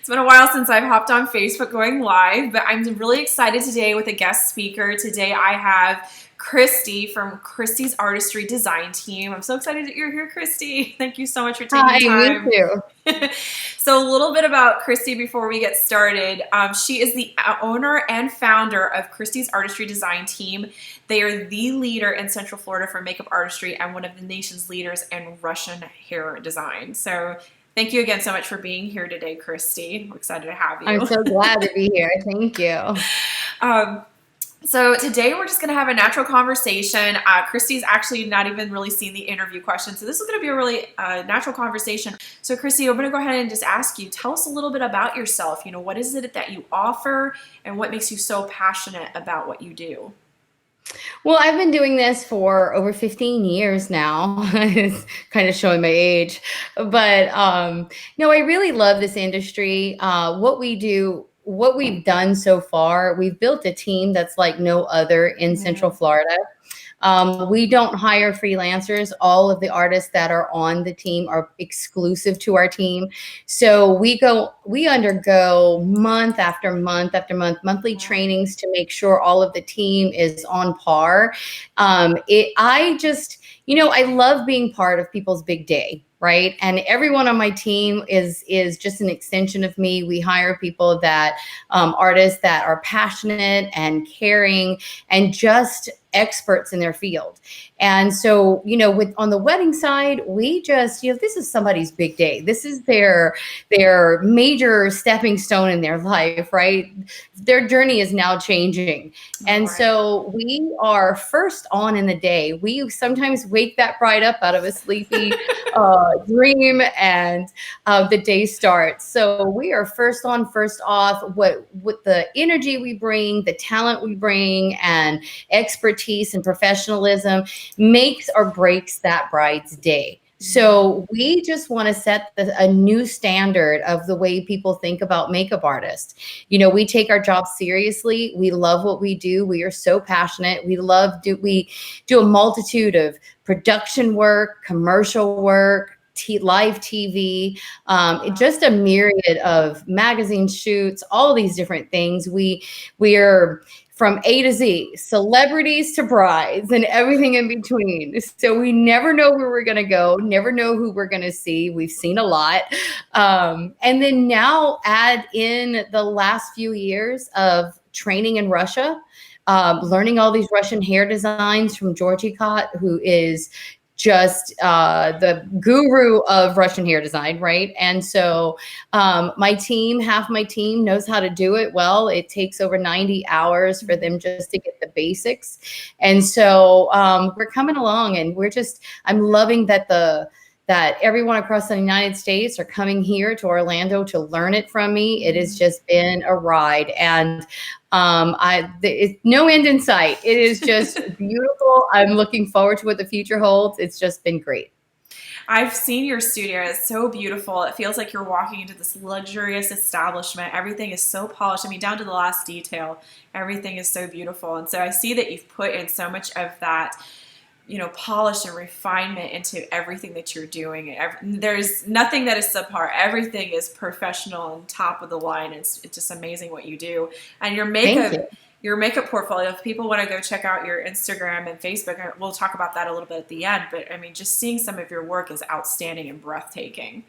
It's been a while since I've hopped on Facebook going live, but I'm really excited today with a guest speaker. Today I have Kristy from Kristy's Artistry design team. I'm so excited that you're here, Kristy. Thank you so much for taking Hi, me time. too. So a little bit about Kristy before we get started. She is the owner and founder of Kristy's Artistry design team. They are the leader in Central Florida for makeup artistry and one of the nation's leaders in Russian hair design. So thank you again so much for being here today, Kristy. We're excited to have I'm you. so glad to be here. Thank you. Um, so today we're just going to have a natural conversation. Kristy's actually not even really seen the interview questions, so this is going to be a really natural conversation. So Kristy, I'm going to go ahead and just ask you, tell us a little bit about yourself. You know, what is it that you offer and what makes you so passionate about what you do? Well, I've been doing this for over 15 years now. It's kind of showing my age. But no, I really love this industry. What we do, what we've done so far, we've built a team that's like no other in Central Florida. We don't hire freelancers. All of the artists that are on the team are exclusive to our team. So we undergo month after month after month, monthly trainings to make sure all of the team is on par. I love being part of people's big day. Right. And everyone on my team is just an extension of me. We hire people artists that are passionate and caring and just experts in their field. And so, on the wedding side, we just, this is somebody's big day. This is their major stepping stone in their life, right? Their journey is now changing. And so we are first on in the day. We sometimes wake that bride up out of a sleepy dream, and the day starts. So we are first on, first off. With the energy we bring, the talent we bring, and expertise and professionalism makes or breaks that bride's day. So we just want to set a new standard of the way people think about makeup artists. We take our job seriously. We love what we do. We are so passionate. We do a multitude of production work, commercial work, live TV, just a myriad of magazine shoots, all these different things. We are from A to Z, celebrities to brides and everything in between. So we never know where we're going to go, never know who we're going to see. We've seen a lot. And then now add in the last few years of training in Russia, learning all these Russian hair designs from Georgie Cott, who is just the guru of Russian hair design, right? And so half my team knows how to do it well. It takes over 90 hours for them just to get the basics. And so we're coming along, and I'm loving that everyone across the United States are coming here to Orlando to learn it from me. It has just been a ride, and it's no end in sight. It is just beautiful. I'm looking forward to what the future holds. It's just been great. I've seen your studio. It's so beautiful. It feels like you're walking into this luxurious establishment. Everything is so polished. I mean, down to the last detail, everything is so beautiful. And so I see that you've put in so much of that, polish and refinement into everything that you're doing. There's nothing that is subpar. Everything is professional and top of the line. It's just amazing what you do. And your makeup portfolio, if people want to go check out your Instagram and Facebook, we'll talk about that a little bit at the end. But I mean, just seeing some of your work is outstanding and breathtaking.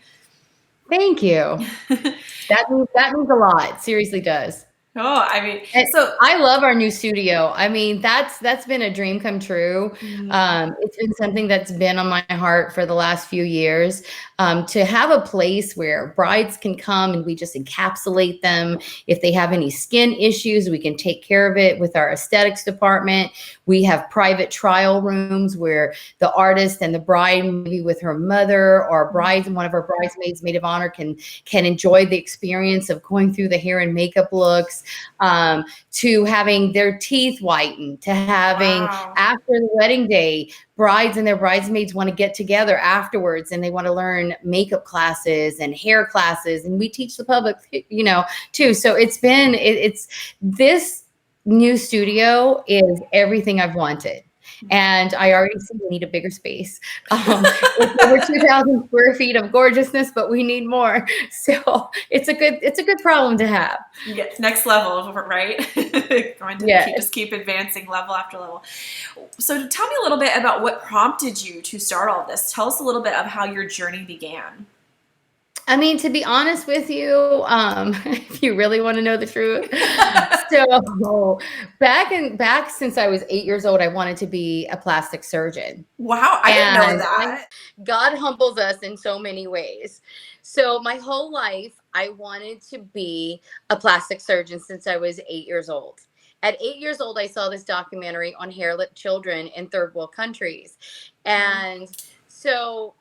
Thank you. That means a lot. Seriously does. Oh, I mean, so I love our new studio. I mean, that's been a dream come true. It's been something that's been on my heart for the last few years. To have a place where brides can come and we just encapsulate them. If they have any skin issues, we can take care of it with our aesthetics department. We have private trial rooms where the artist and the bride, maybe with her mother or one of our bridesmaids, maid of honor, can enjoy the experience of going through the hair and makeup looks, to having their teeth whitened, to having after the wedding day, brides and their bridesmaids want to get together afterwards and they want to learn makeup classes and hair classes, and we teach the public, too. So it's this new studio is everything I've wanted. And I already see we need a bigger space. It's over 2,000 square feet of gorgeousness, but we need more. So it's a good problem to have. Yes, next level, right? Going to Yes. keep advancing level after level. So tell me a little bit about what prompted you to start all this. Tell us a little bit of how your journey began. I mean, to be honest with you, if you really want to know the truth, so back since I was 8 years old, I wanted to be a plastic surgeon. Wow, I didn't know And that. God humbles us in so many ways. So my whole life, I wanted to be a plastic surgeon since I was 8 years old. At 8 years old, I saw this documentary on hair-lip children in third world countries. And so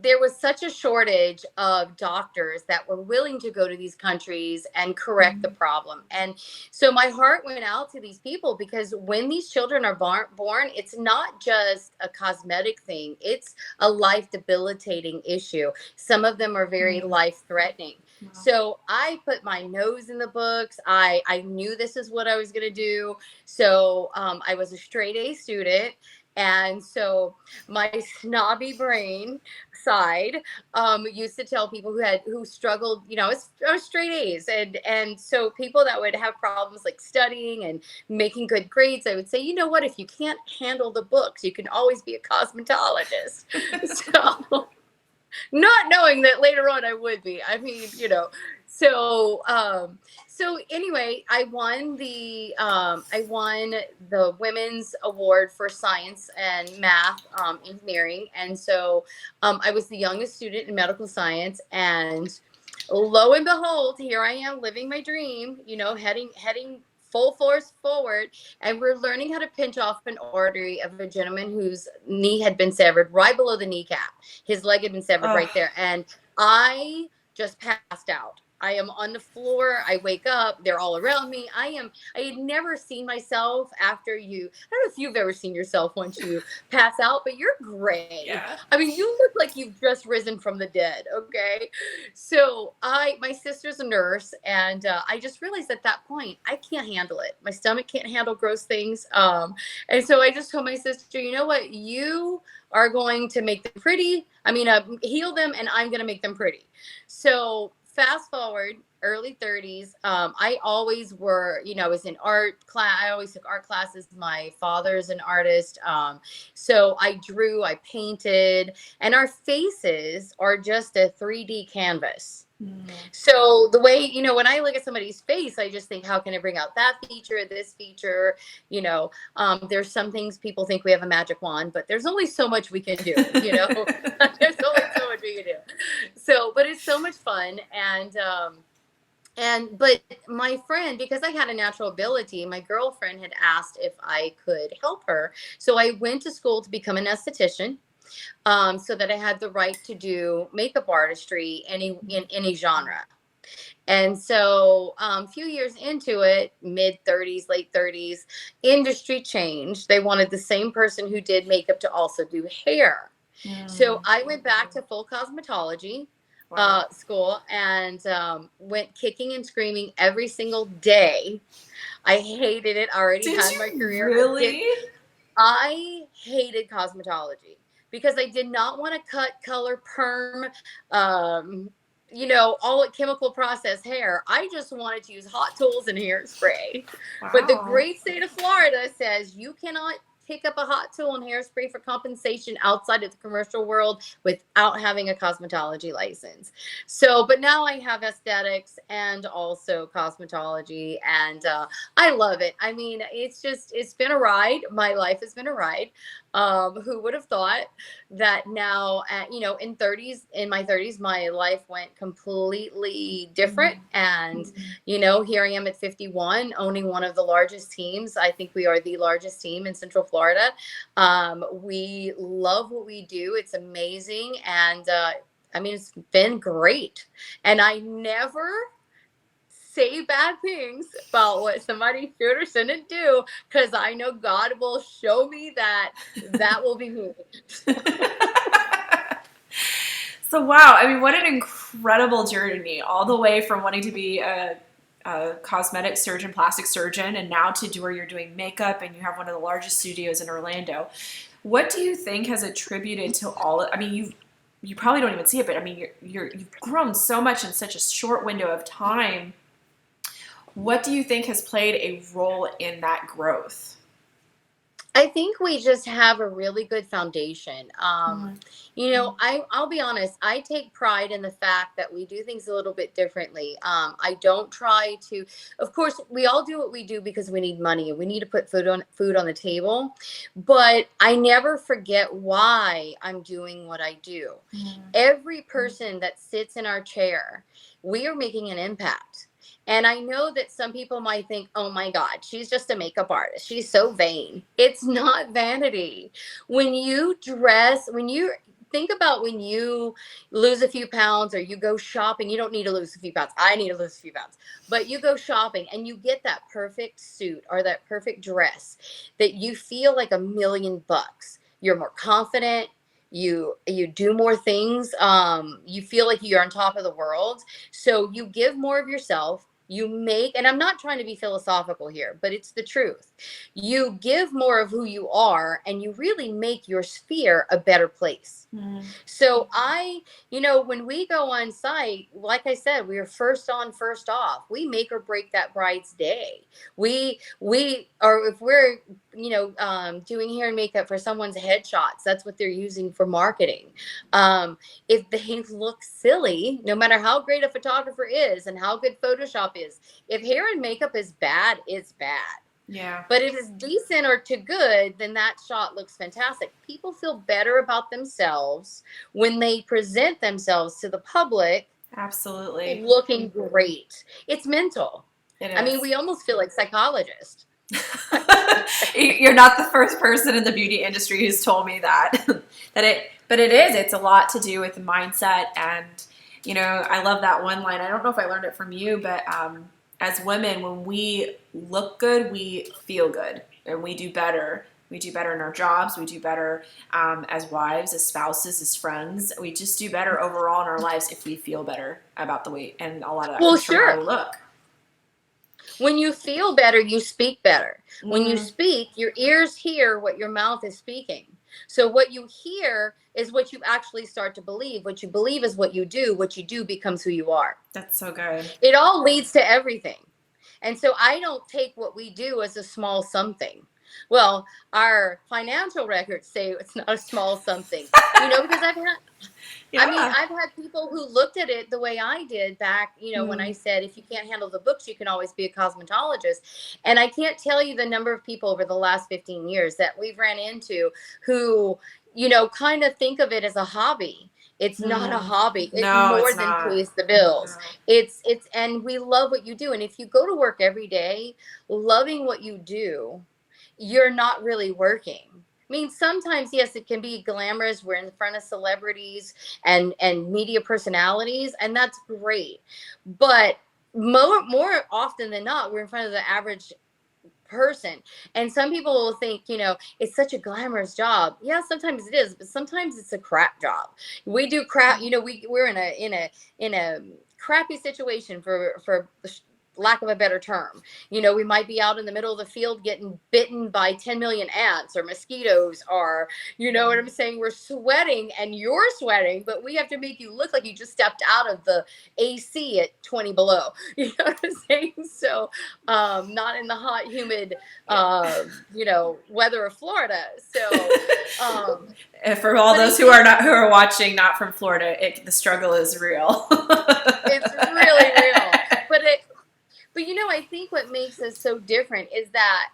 there was such a shortage of doctors that were willing to go to these countries and correct the problem. And so my heart went out to these people, because when these children are born, it's not just a cosmetic thing, it's a life debilitating issue. Some of them are very life threatening. So I put my nose in the books. I knew this is what I was going to do. So I was a straight A student. And so my snobby brain side used to tell people who struggled, I was straight A's, and so people that would have problems like studying and making good grades, I would say, you know what, if you can't handle the books, you can always be a cosmetologist. So not knowing that later on I would be. I mean, so so anyway, I won the women's award for science and math, engineering, and so I was the youngest student in medical science. And lo and behold, here I am living my dream, heading full force forward. And we're learning how to pinch off an artery of a gentleman whose knee had been severed right below the kneecap. His leg had been severed right there. And I just passed out. I am on the floor. I wake up. They're all around me. I had never seen myself after I don't know if you've ever seen yourself once you pass out, but you're gray. Yeah. I mean, you look like you've just risen from the dead. Okay. So my sister's a nurse, and I just realized at that point, I can't handle it. My stomach can't handle gross things. And so I just told my sister, you know what? You are going to make them pretty. I mean, heal them, and I'm going to make them pretty. So fast forward, early 30s. I always was in art class. I always took art classes. My father's an artist. So I drew, I painted, and our faces are just a 3D canvas. So the way, when I look at somebody's face, I just think, how can I bring out that feature, this feature? There's some things people think we have a magic wand, but there's only so much we can do, there's only so much we can do. So, but it's so much fun. But my friend, because I had a natural ability, my girlfriend had asked if I could help her. So I went to school to become an esthetician. So that I had the right to do makeup artistry in any genre. And so a few years into it, mid 30s, late 30s, industry changed. They wanted the same person who did makeup to also do hair. So I went back to full cosmetology school, and went kicking and screaming every single day. I hated it. I already had my career. Really? I hated cosmetology because I did not want to cut, color, perm, all chemical process hair. I just wanted to use hot tools and hairspray. Wow. But the great state of Florida says you cannot pick up a hot tool and hairspray for compensation outside of the commercial world without having a cosmetology license. So, but now I have aesthetics and also cosmetology, and I love it. I mean, it's been a ride. My life has been a ride. Who would have thought that now in my 30s, my life went completely different. And, here I am at 51, owning one of the largest teams. I think we are the largest team in Central Florida. We love what we do. It's amazing. And, it's been great. And I never say bad things about what somebody should or shouldn't do, because I know God will show me that will be me. So, wow. I mean, what an incredible journey, all the way from wanting to be a a cosmetic surgeon, plastic surgeon, and now to where you're doing makeup and you have one of the largest studios in Orlando. What do you think has attributed to all? I mean, you probably don't even see it, but I mean, you've grown so much in such a short window of time. What do you think has played a role in that growth? I think we just have a really good foundation. Mm. I'll be honest. I take pride in the fact that we do things a little bit differently. I don't try to. Of course, we all do what we do because we need money and we need to put food on the table. But I never forget why I'm doing what I do. Mm. Every person that sits in our chair, we are making an impact. And I know that some people might think, oh my God, she's just a makeup artist. She's so vain. It's not vanity. When you dress, when you think about when you lose a few pounds or you go shopping, you don't need to lose a few pounds. I need to lose a few pounds. But you go shopping and you get that perfect suit or that perfect dress that you feel like $1,000,000. You're more confident. You do more things. You feel like you're on top of the world. So you give more of yourself. You make, and I'm not trying to be philosophical here, but it's the truth. You give more of who you are and you really make your sphere a better place. Mm. So when we go on site, like I said, we are first on, first off. We make or break that bride's day. If we're, doing hair and makeup for someone's headshots, that's what they're using for marketing. If they look silly, no matter how great a photographer is and how good Photoshop is, if hair and makeup is bad, it's bad. Yeah. But if it's decent or to good, then that shot looks fantastic. People feel better about themselves when they present themselves to the public Absolutely. looking great. It's mental. It is. I mean, we almost feel like psychologists. You're not the first person in the beauty industry who's told me that. But it is. It's a lot to do with the mindset. And, I love that one line. I don't know if I learned it from you, but as women, when we look good, we feel good and we do better. We do better in our jobs. We do better as wives, as spouses, as friends. We just do better overall in our lives if we feel better about the weight, and a lot of that comes from how we look. When you feel better, you speak better. When you Mm. speak, your ears hear what your mouth is speaking. So what you hear is what you actually start to believe. What you believe is what you do. What you do becomes who you are. That's so good. It all leads to everything. And so I don't take what we do as a small something. Well, our financial records say it's not a small something, because Yeah. I've had people who looked at it the way I did back, when I said, if you can't handle the books, you can always be a cosmetologist. And I can't tell you the number of people over the last 15 years that we've ran into who, kind of think of it as a hobby. It's not a hobby. It's more than pays the bills. No. And we love what you do. And if you go to work every day, loving what you do, you're not really working. I mean, sometimes, yes, it can be glamorous. We're in front of celebrities and media personalities, and that's great. But more often than not, we're in front of the average person. And some people will think, it's such a glamorous job. Yeah, sometimes it is, but sometimes it's a crap job. We do crap, we're in a crappy situation for lack of a better term. We might be out in the middle of the field getting bitten by 10 million ants or mosquitoes, or, what I'm saying? We're sweating and you're sweating, but we have to make you look like you just stepped out of the AC at 20 below. You know what I'm saying? So, not in the hot, humid, weather of Florida. So, for all those who are watching, not from Florida, the struggle is real. It's really real. But I think what makes us so different is that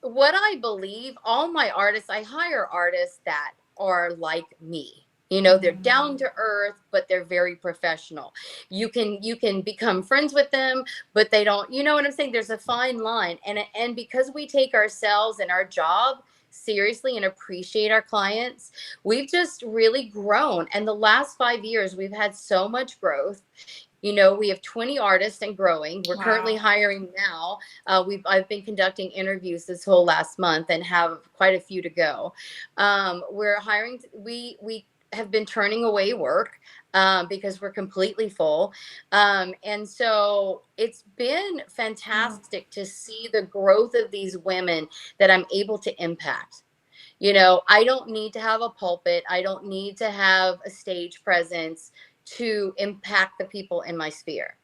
what I believe, all my artists, I hire artists that are like me. They're down to earth, but they're very professional. You can become friends with them, but they don't, you know what I'm saying? There's a fine line. And because we take ourselves and our job seriously and appreciate our clients, we've just really grown. And the last 5 years, we've had so much growth. We have 20 artists and growing. We're currently hiring now. I've been conducting interviews this whole last month and have quite a few to go. We're hiring. We have been turning away work because we're completely full. And so it's been Wow. fantastic to see the growth of these women that I'm able to impact. You know, I don't need to have a pulpit. I don't need to have a stage presence to impact the people in my sphere.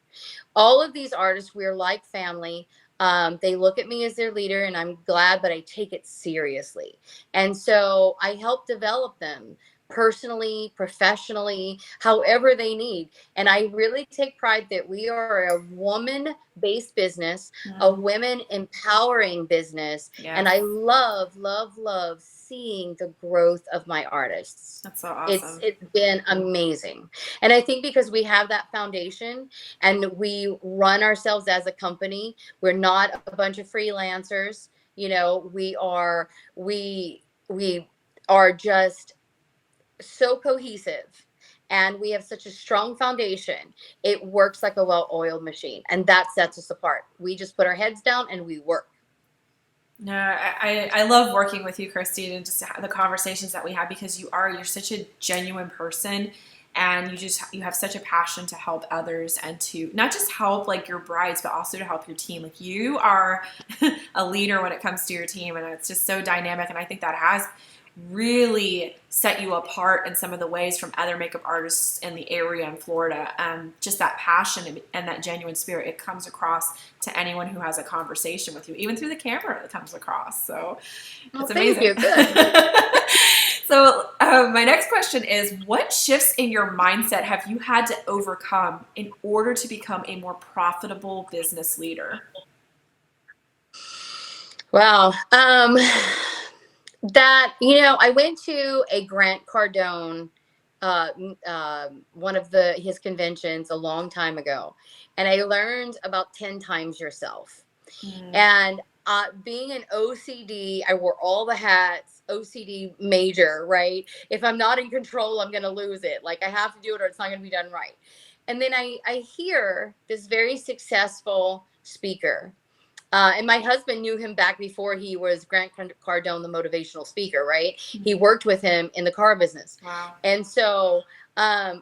All of these artists, we're like family. They look at me as their leader, and I'm glad, but I take it seriously. And so I help develop them personally, professionally, however they need. And I really take pride that we are a woman based business, a Mm, women empowering business. And yes, I love, love, love seeing the growth of my artists. that's so It's awesome. it's been amazing. And I think because we have that foundation and we run ourselves as a company, we're not a bunch of freelancers. You know, we are just so cohesive, and we have such a strong foundation. It works like a well-oiled machine, and that sets us apart. We just put our heads down and we work. No, I love working with you, Kristy, and just the conversations that we have because you're such a genuine person, and you have such a passion to help others and to not just help like your brides, but also to help your team. Like you are a leader when it comes to your team, and it's just so dynamic. And I think that has really set you apart in some of the ways from other makeup artists in the area in Florida. Just that passion and that genuine spirit, it comes across to anyone who has a conversation with you, even through the camera, it comes across. So Well, it's thank amazing. you. Good. So my next question is, what shifts in your mindset have you had to overcome in order to become a more profitable business leader? Wow. That, I went to a Grant Cardone, one of his conventions a long time ago, and I learned about 10 times yourself. Mm, And being an OCD, I wore all the hats, OCD major, right? If I'm not in control, I'm going to lose it. Like I have to do it or it's not going to be done right. And then I hear this very successful speaker. And my husband knew him back before he was Grant Cardone, the motivational speaker, right? He mm, worked with him in the car business. wow. And so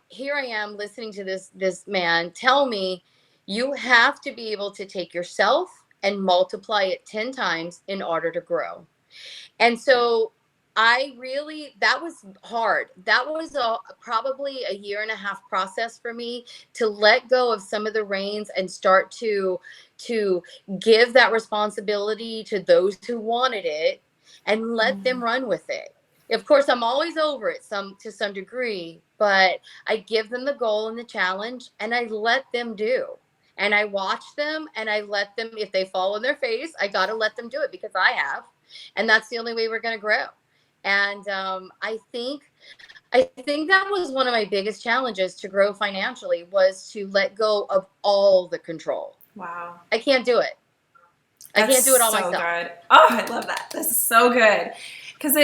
here I am listening to this man tell me, you have to be able to take yourself and multiply it 10 times in order to grow. And so that was hard. That was probably a year and a half process for me to let go of some of the reins and start to give that responsibility to those who wanted it and let them Mm, run with it. Of course, I'm always over it to some degree, but I give them the goal and the challenge and I let them do. And I watch them and I let them, if they fall on their face, I got to let them do it because I have. And that's the only way we're going to grow. And I think that was one of my biggest challenges to grow financially, was to let go of all the control. wow. I can't do it. I That's can't do it all so myself. good. Oh, I love that. This is so good. Because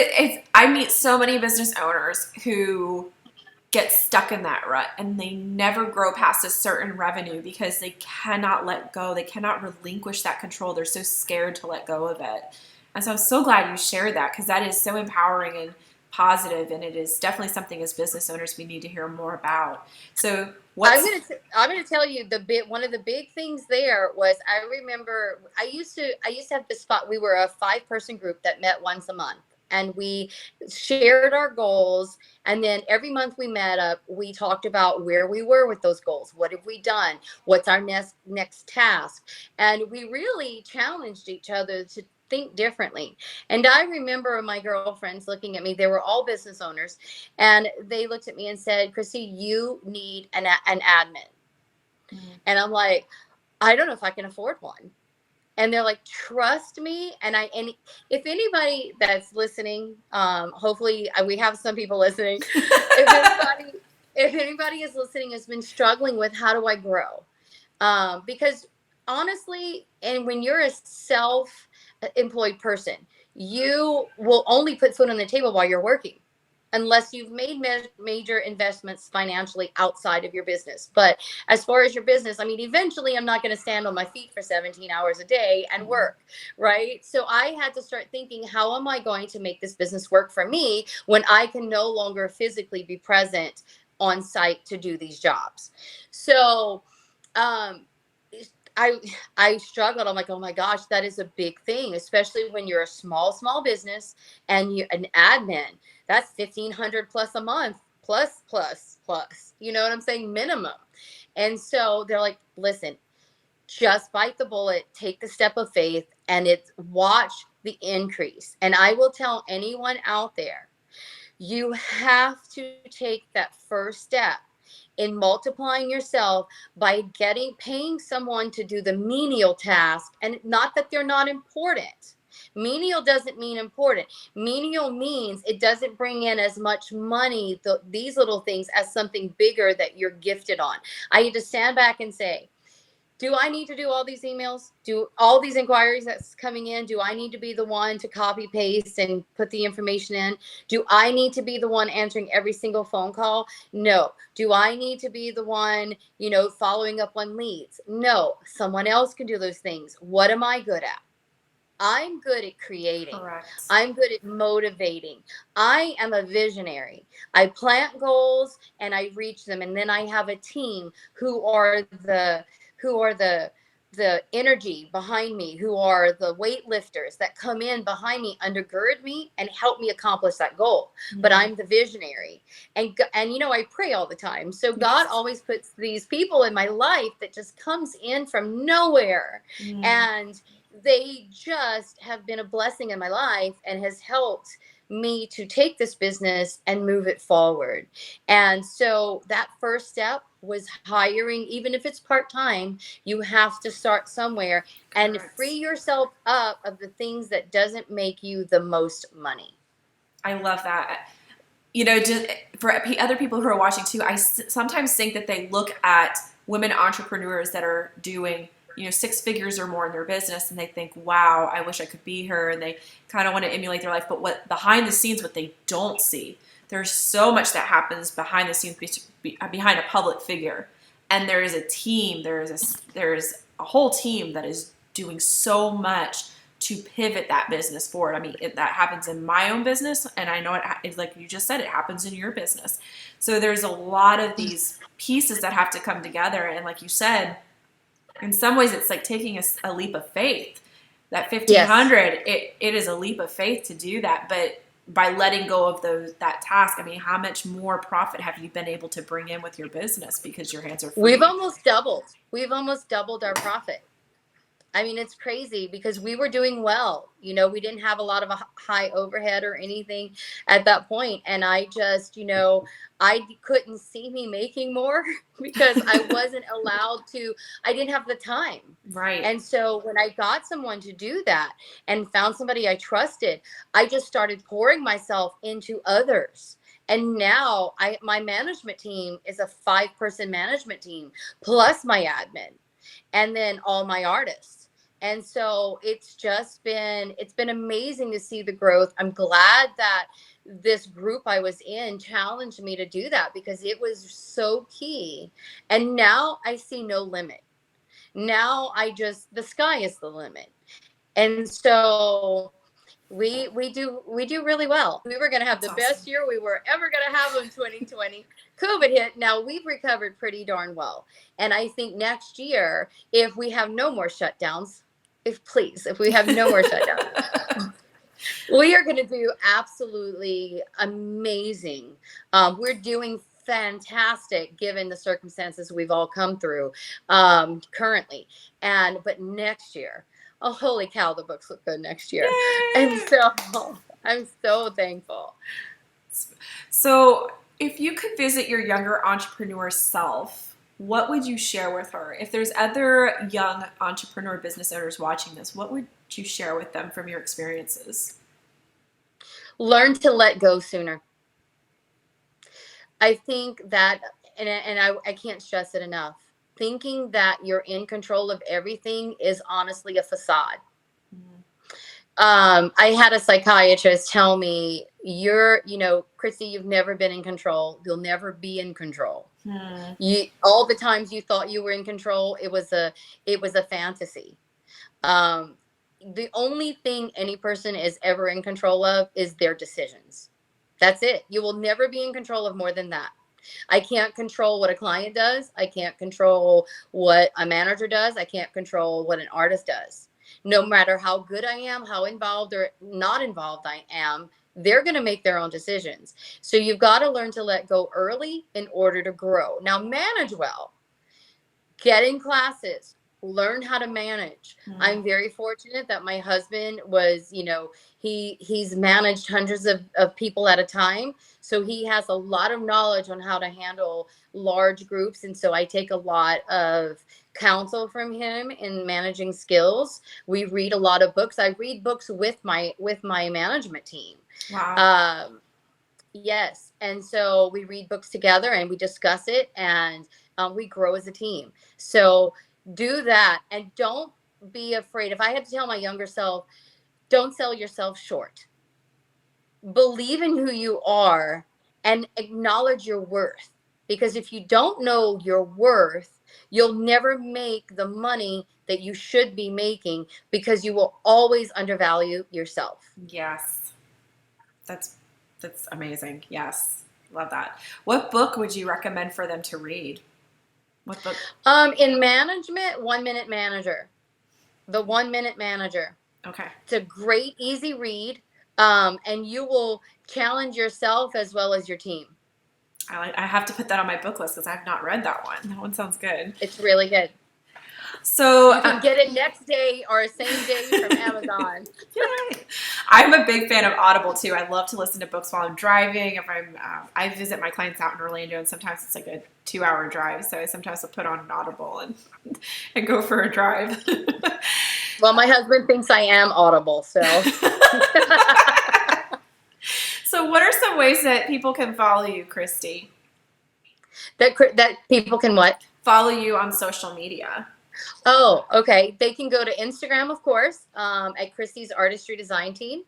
I meet so many business owners who get stuck in that rut and they never grow past a certain revenue because they cannot let go. They cannot relinquish that control. They're so scared to let go of it. And so I'm so glad you shared that because that is so empowering and positive, and it is definitely something as business owners we need to hear more about. So I'm gonna tell you one of the big things there was, I remember I used to have this spot. We were a 5-person group that met once a month, and we shared our goals, and then every month we met up, we talked about where we were with those goals. What have we done? What's our next task? And we really challenged each other to think differently. And I remember my girlfriends looking at me. They were all business owners, and they looked at me and said, Kristy, you need an admin. mm, And I'm like, I don't know if I can afford one. And they're like, trust me. And if anybody that's listening, hopefully we have some people listening. If anybody, if anybody is listening has been struggling with, how do I grow? Because honestly, and when you're a self employed person, you will only put food on the table while you're working. unless you've made major investments financially outside of your business. But as far as your business, I mean, eventually I'm not going to stand on my feet for 17 hours a day and work, right? So I had to start thinking, how am I going to make this business work for me when I can no longer physically be present on site to do these jobs? So um, I I struggled. I'm like, oh my gosh, that is a big thing, especially when you're a small business and you an admin. That's 1,500 plus a month, plus. You know what I'm saying? Minimum. And so they're like, listen, just bite the bullet, take the step of faith, and it's watch the increase. And I will tell anyone out there, you have to take that first step in multiplying yourself by paying someone to do the menial task. And not that they're not important. Menial doesn't mean important. Menial means it doesn't bring in as much money, these little things, as something bigger that you're gifted on. I need to stand back and say, do I need to do all these emails? Do all these inquiries that's coming in? Do I need to be the one to copy paste and put the information in? Do I need to be the one answering every single phone call? No. Do I need to be the one, following up on leads? No. Someone else can do those things. What am I good at? I'm good at creating. Correct. I'm good at motivating. I am a visionary. I plant goals and I reach them. And then I have a team who are the energy behind me, who are the weightlifters that come in behind me, undergird me, and help me accomplish that goal. Mm-hmm. But I'm the visionary. And I pray all the time. So God always puts these people in my life that just comes in from nowhere. And they just have been a blessing in my life and has helped me to take this business and move it forward. And so that first step was hiring. Even if it's part-time, you have to start somewhere and free yourself up of the things that doesn't make you the most money. I love that. For other people who are watching too, I sometimes think that they look at women entrepreneurs that are doing 6 figures or more in their business, and they think, wow, I wish I could be her, and they kind of want to emulate their life. But what behind the scenes, what they don't see, there's so much that happens behind the scenes behind a public figure, and there is a team, there is a whole team that is doing so much to pivot that business forward. I mean, that happens in my own business, and I know it's like you just said, it happens in your business. So there's a lot of these pieces that have to come together, and like you said, in some ways, it's like taking a leap of faith. That 1,500, it is a leap of faith to do that. But by letting go of that task, I mean, how much more profit have you been able to bring in with your business because your hands are free? We've almost doubled our profit. I mean, it's crazy because we were doing well. We didn't have a lot of a high overhead or anything at that point. And I just, I couldn't see me making more because I wasn't allowed to. I didn't have the time. Right. And so when I got someone to do that and found somebody I trusted, I just started pouring myself into others. And now my management team is a 5-person management team plus my admin and then all my artists. And so it's been amazing to see the growth. I'm glad that this group I was in challenged me to do that because it was so key. And now I see no limit. Now the sky is the limit. And so we do really well. We were going to have the best year we were ever going to have in 2020. COVID hit. Now we've recovered pretty darn well. And I think next year, if we have no more shutdowns, if we have no more shutdowns, we are going to do absolutely amazing. We're doing fantastic given the circumstances we've all come through currently. But next year, oh, holy cow, the books look good next year. Yay! And so I'm so thankful. So if you could visit your younger entrepreneur self, what would you share with her? If there's other young entrepreneur business owners watching this, what would you share with them from your experiences? Learn to let go sooner. I think that, and I can't stress it enough, thinking that you're in control of everything is honestly a facade. I had a psychiatrist tell me, Kristy, you've never been in control. You'll never be in control. All the times you thought you were in control, it was a fantasy. The only thing any person is ever in control of is their decisions. That's it. You will never be in control of more than that. I can't control what a client does. I can't control what a manager does. I can't control what an artist does. No matter how good I am, how involved or not involved I am, they're going to make their own decisions. So you've got to learn to let go early in order to grow. Now, manage well. Get in classes. Learn how to manage. I'm very fortunate that my husband was, he's managed hundreds of people at a time. So he has a lot of knowledge on how to handle large groups. And so I take a lot of counsel from him in managing skills. We read a lot of books. I read books with my management team. Wow. Yes. And so we read books together and we discuss it, and we grow as a team. So do that, and don't be afraid. If I had to tell my younger self, don't sell yourself short. Believe in who you are and acknowledge your worth. Because if you don't know your worth, you'll never make the money that you should be making, because you will always undervalue yourself. Yes. That's amazing. Yes. Love that. What book would you recommend for them to read? What book? In management, 1 Minute Manager. The 1 Minute Manager. Okay. It's a great, easy read, and you will challenge yourself as well as your team. I have to put that on my book list because I've not read that one. That one sounds good. It's really good. So you can get it next day or same day from Amazon. Yay. I'm a big fan of Audible too. I love to listen to books while I'm driving. If I visit my clients out in Orlando, and sometimes it's like a 2-hour drive, so I sometimes will put on an Audible and go for a drive. Well, my husband thinks I am Audible, so. So, what are some ways that people can follow you, Kristy? That people can what? Follow you on social media. Oh, okay. They can go to Instagram, of course, at Kristy's Artistry Design Team.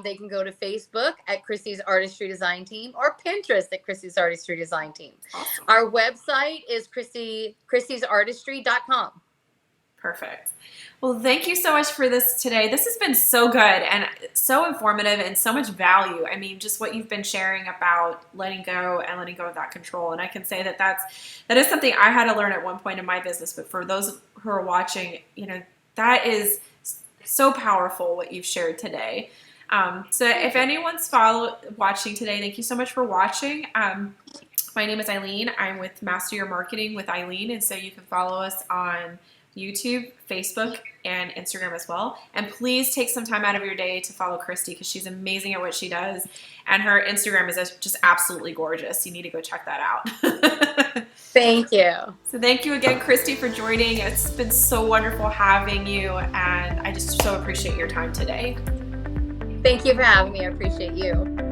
They can go to Facebook at Kristy's Artistry Design Team, or Pinterest at Kristy's Artistry Design Team. Awesome. Our website is kristysartistry.com. Perfect. Well, thank you so much for this today. This has been so good and so informative and so much value. I mean, just what you've been sharing about letting go of that control. And I can say that is something I had to learn at one point in my business. But for those who are watching, that is so powerful what you've shared today. So if anyone's watching today, thank you so much for watching. My name is Eileen. I'm with Master Your Marketing with Eileen. And so you can follow us on YouTube, Facebook, and Instagram as well. And please take some time out of your day to follow Kristy, because she's amazing at what she does. And her Instagram is just absolutely gorgeous. You need to go check that out. Thank you. So thank you again, Kristy, for joining. It's been so wonderful having you, and I just so appreciate your time today. Thank you for having me. I appreciate you.